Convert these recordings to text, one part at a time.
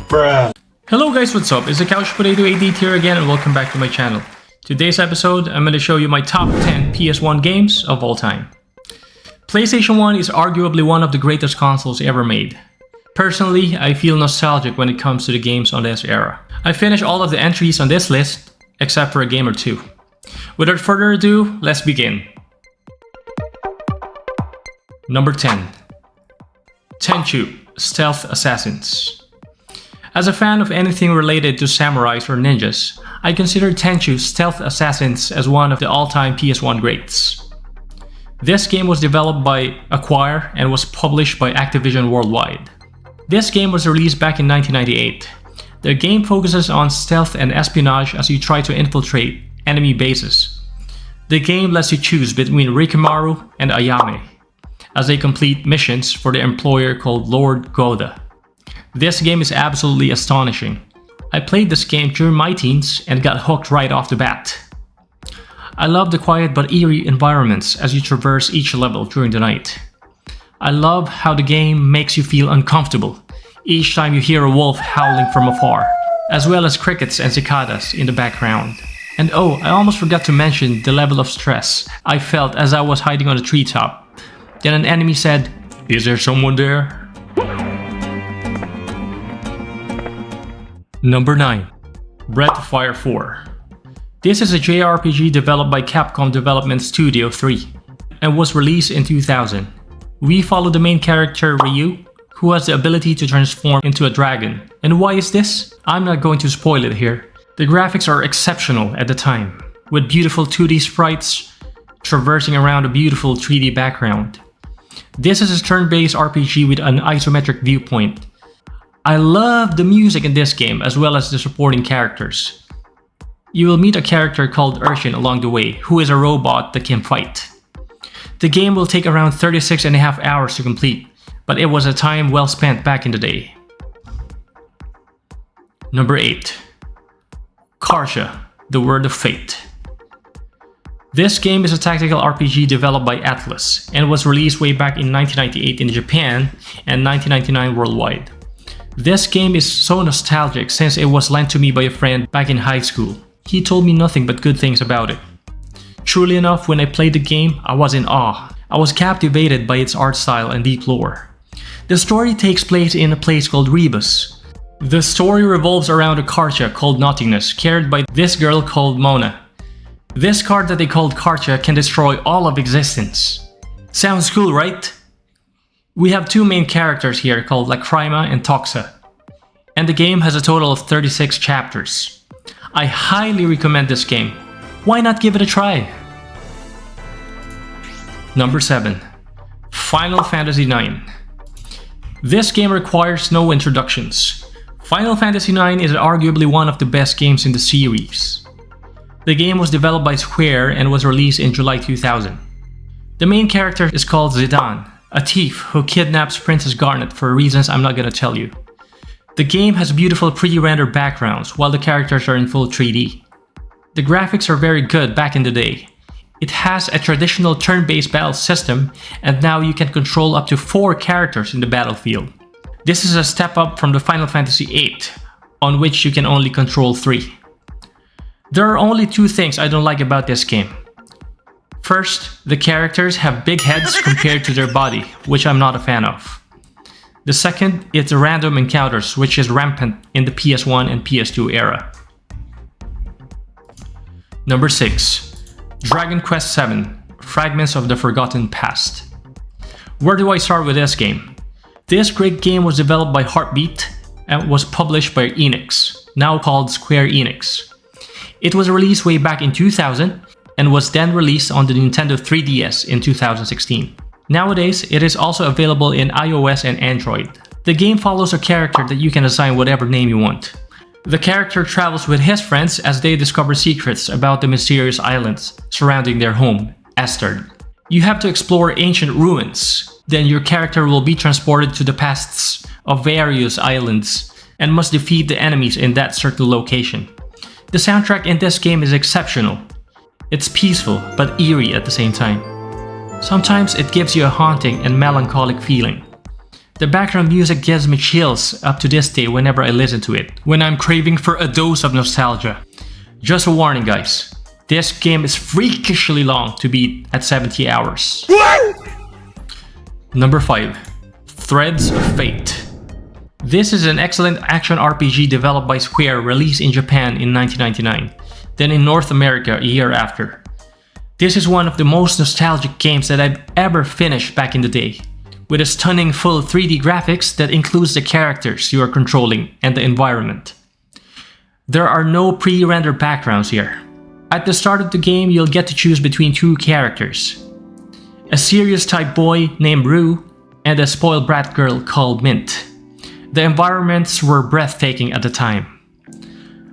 Bruh. Hello guys, what's up? It's the Couch Potato AD here again and welcome back to my channel. Today's episode, I'm going to show you my top 10 PS1 games of all time. PlayStation 1 is arguably one of the greatest consoles ever made. Personally, I feel nostalgic when it comes to the games on this era. I finished all of the entries on this list, except for a game or two. Without further ado, let's begin. Number 10. Tenchu, Stealth Assassins. As a fan of anything related to samurais or ninjas, I consider Tenchu Stealth Assassins as one of the all-time PS1 greats. This game was developed by Acquire and was published by Activision Worldwide. This game was released back in 1998. The game focuses on stealth and espionage as you try to infiltrate enemy bases. The game lets you choose between Rikimaru and Ayame, as they complete missions for the employer called Lord Goda. This game is absolutely astonishing. I played this game during my teens and got hooked right off the bat. I love the quiet but eerie environments as you traverse each level during the night. I love how the game makes you feel uncomfortable each time you hear a wolf howling from afar, as well as crickets and cicadas in the background. And oh, I almost forgot to mention the level of stress I felt as I was hiding on a treetop. Then an enemy said, "Is there someone there?" Number 9. Breath of Fire 4. This is a JRPG developed by Capcom Development Studio 3 and was released in 2000. We follow the main character Ryu, who has the ability to transform into a dragon. And why is this? I'm not going to spoil it here. The graphics are exceptional at the time, with beautiful 2D sprites traversing around a beautiful 3D background. This is a turn-based RPG with an isometric viewpoint. I love the music in this game as well as the supporting characters. You will meet a character called Urshin along the way, who is a robot that can fight. The game will take around 36.5 hours to complete, but it was a time well spent back in the day. Number 8. Kartia, The Word of Fate. This game is a tactical RPG developed by Atlus and was released way back in 1998 in Japan and 1999 worldwide. This game is so nostalgic since it was lent to me by a friend back in high school. He told me nothing but good things about it. Truly enough, when I played the game, I was in awe. I was captivated by its art style and deep lore. The story takes place in a place called Rebus. The story revolves around a Kartia called Nothingness, carried by this girl called Mona. This card that they called Kartia can destroy all of existence. Sounds cool, right? We have two main characters here called Lacrima and Toxa, and the game has a total of 36 chapters. I highly recommend this game. Why not give it a try? Number 7. Final Fantasy IX. This game requires no introductions. Final Fantasy IX is arguably one of the best games in the series. The game was developed by Square and was released in July 2000. The main character is called Zidane, a thief who kidnaps Princess Garnet for reasons I'm not gonna tell you. The game has beautiful pre-rendered backgrounds while the characters are in full 3D. The graphics are very good back in the day. It has a traditional turn-based battle system, and now you can control up to 4 characters in the battlefield. This is a step up from the Final Fantasy VIII, on which you can only control 3. There are only 2 things I don't like about this game. First, the characters have big heads compared to their body, which I'm not a fan of. The second is the random encounters, which is rampant in the PS1 and PS2 era. Number 6. Dragon Quest VII, Fragments of the Forgotten Past. Where do I start with this game? This great game was developed by Heartbeat and was published by Enix, now called Square Enix. It was released way back in 2000 and was then released on the Nintendo 3DS in 2016. Nowadays, it is also available in iOS and Android. The game follows a character that you can assign whatever name you want. The character travels with his friends as they discover secrets about the mysterious islands surrounding their home, Esterd. You have to explore ancient ruins. Then your character will be transported to the pasts of various islands and must defeat the enemies in that certain location. The soundtrack in this game is exceptional. It's peaceful but eerie at the same time. Sometimes it gives you a haunting and melancholic feeling. The background music gives me chills up to this day whenever I listen to it, when I'm craving for a dose of nostalgia. Just a warning guys, this game is freakishly long to beat at 70 hours. Number 5. Threads of Fate. This is an excellent action RPG developed by Square, released in Japan in 1999, then in North America a year after. This is one of the most nostalgic games that I've ever finished back in the day, with a stunning full 3D graphics that includes the characters you are controlling and the environment. There are no pre-rendered backgrounds here. At the start of the game, you'll get to choose between two characters. A serious type boy named Rue and a spoiled brat girl called Mint. The environments were breathtaking at the time.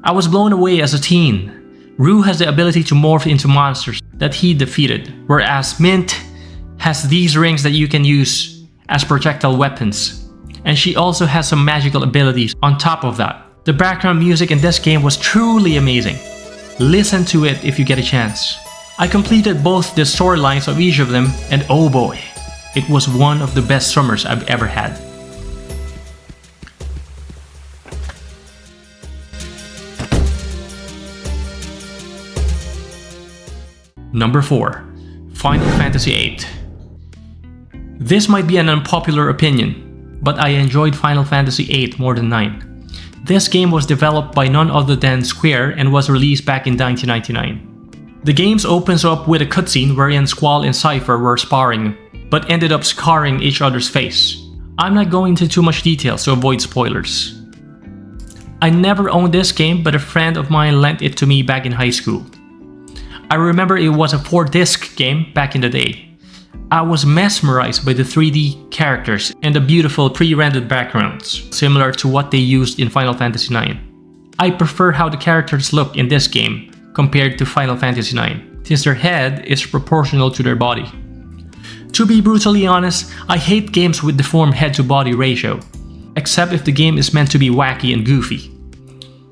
I was blown away as a teen. Rue has the ability to morph into monsters that he defeated, whereas Mint has these rings that you can use as projectile weapons. And she also has some magical abilities on top of that. The background music in this game was truly amazing. Listen to it if you get a chance. I completed both the storylines of each of them, and oh boy, it was one of the best summers I've ever had. Number 4. Final Fantasy VIII. This might be an unpopular opinion, but I enjoyed Final Fantasy VIII more than 9. This game was developed by none other than Square and was released back in 1999. The game opens up with a cutscene wherein Squall and Cypher were sparring, but ended up scarring each other's face. I'm not going into too much detail to avoid spoilers. I never owned this game, but a friend of mine lent it to me back in high school. I remember it was a 4-disc game back in the day. I was mesmerized by the 3D characters and the beautiful pre-rendered backgrounds, similar to what they used in Final Fantasy IX. I prefer how the characters look in this game compared to Final Fantasy IX, since their head is proportional to their body. To be brutally honest, I hate games with deformed head-to-body ratio, except if the game is meant to be wacky and goofy.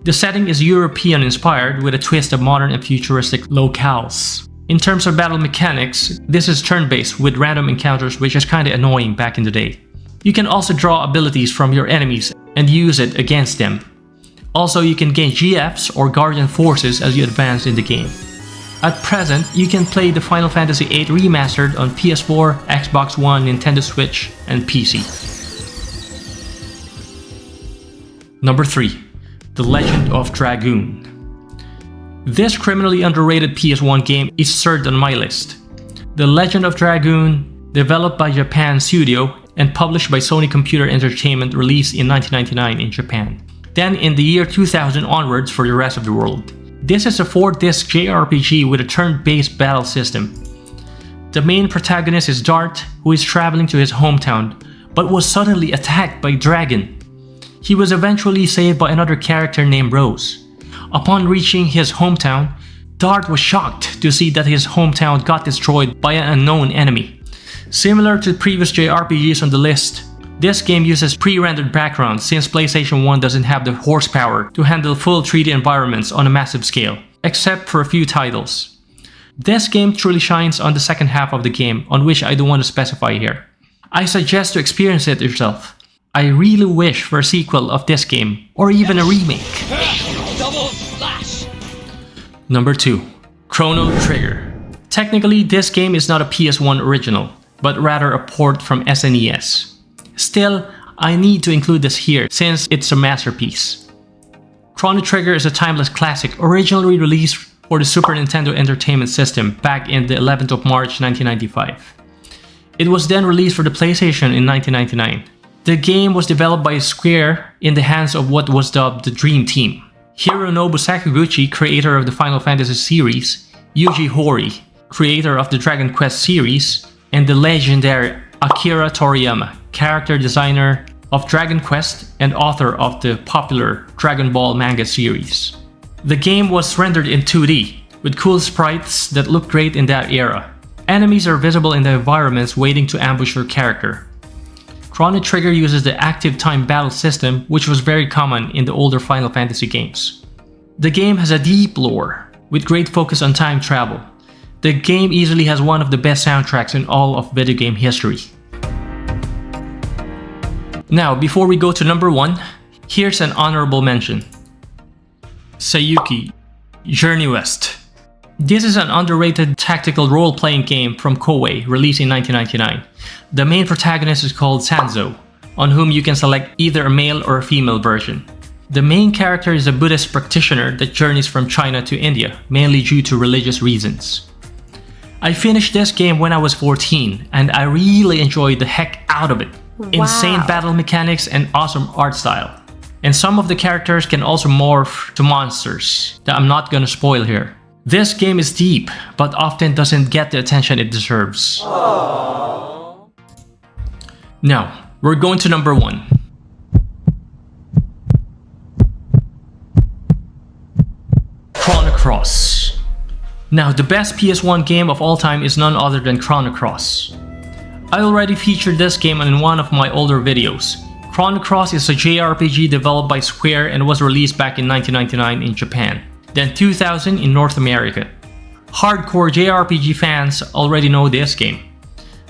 The setting is European-inspired with a twist of modern and futuristic locales. In terms of battle mechanics, this is turn-based with random encounters, which is kinda annoying back in the day. You can also draw abilities from your enemies and use it against them. Also, you can gain GFs or Guardian Forces as you advance in the game. At present, you can play the Final Fantasy VIII Remastered on PS4, Xbox One, Nintendo Switch, and PC. Number 3. The Legend of Dragoon. This criminally underrated PS1 game is third on my list. The Legend of Dragoon, developed by Japan Studio and published by Sony Computer Entertainment, released in 1999 in Japan. Then in the year 2000 onwards for the rest of the world. This is a 4-disc JRPG with a turn-based battle system. The main protagonist is Dart, who is traveling to his hometown, but was suddenly attacked by a dragon. He was eventually saved by another character named Rose. Upon reaching his hometown, Dart was shocked to see that his hometown got destroyed by an unknown enemy. Similar to previous JRPGs on the list, this game uses pre-rendered backgrounds since PlayStation 1 doesn't have the horsepower to handle full 3D environments on a massive scale, except for a few titles. This game truly shines on the second half of the game, on which I don't want to specify here. I suggest to experience it yourself. I really wish for a sequel of this game, or even a remake. Double slash. Number 2. Chrono Trigger. Technically, this game is not a PS1 original, but rather a port from SNES. Still, I need to include this here since it's a masterpiece. Chrono Trigger is a timeless classic originally released for the Super Nintendo Entertainment System back in the 11th of March 1995. It was then released for the PlayStation in 1999. The game was developed by Square in the hands of what was dubbed the Dream Team. Hironobu Sakaguchi, creator of the Final Fantasy series, Yuji Horii, creator of the Dragon Quest series, and the legendary Akira Toriyama, character designer of Dragon Quest and author of the popular Dragon Ball manga series. The game was rendered in 2D, with cool sprites that looked great in that era. Enemies are visible in the environments waiting to ambush your character. Chrono Trigger uses the active time battle system, which was very common in the older Final Fantasy games. The game has a deep lore, with great focus on time travel. The game easily has one of the best soundtracks in all of video game history. Now, before we go to number 1, here's an honorable mention. Sayuki, Journey West. This is an underrated tactical role-playing game from Koei, released in 1999. The main protagonist is called Sanzo, on whom you can select either a male or a female version. The main character is a Buddhist practitioner that journeys from China to India, mainly due to religious reasons. I finished this game when I was 14, and I really enjoyed the heck out of it. Wow. Insane battle mechanics and awesome art style. And some of the characters can also morph to monsters that I'm not gonna spoil here. This game is deep, but often doesn't get the attention it deserves. Aww. Now, we're going to number 1. Chrono Cross. Now, the best PS1 game of all time is none other than Chrono Cross. I already featured this game in one of my older videos. Chrono Cross is a JRPG developed by Square and was released back in 1999 in Japan, then 2000 in North America. Hardcore JRPG fans already know this game.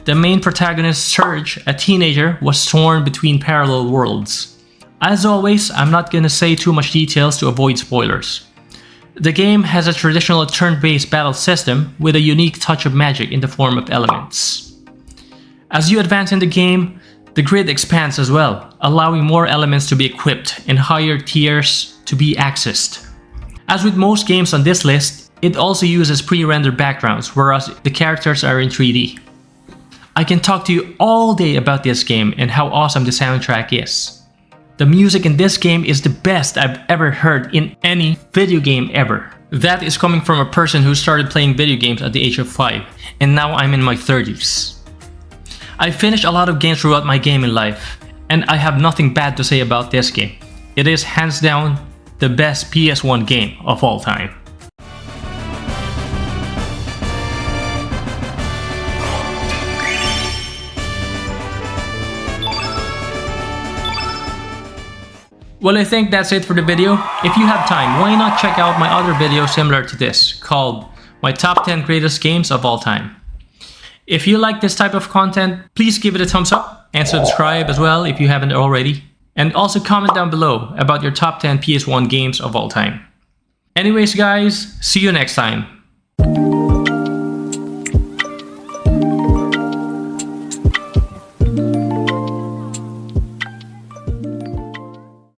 The main protagonist, Serge, a teenager, was torn between parallel worlds. As always, I'm not gonna say too much details to avoid spoilers. The game has a traditional turn-based battle system with a unique touch of magic in the form of elements. As you advance in the game, the grid expands as well, allowing more elements to be equipped and higher tiers to be accessed. As with most games on this list, it also uses pre-rendered backgrounds, whereas the characters are in 3D. I can talk to you all day about this game and how awesome the soundtrack is. The music in this game is the best I've ever heard in any video game ever. That is coming from a person who started playing video games at the age of 5, and now I'm in my 30s. I finished a lot of games throughout my gaming life, and I have nothing bad to say about this game. It is hands down the best PS1 game of all time. Well, I think that's it for the video. If you have time, why not check out my other video similar to this, called My Top 10 Greatest Games of All Time. If you like this type of content, please give it a thumbs up and subscribe as well if you haven't already. And also comment down below about your top 10 PS1 games of all time. Anyways guys, see you next time.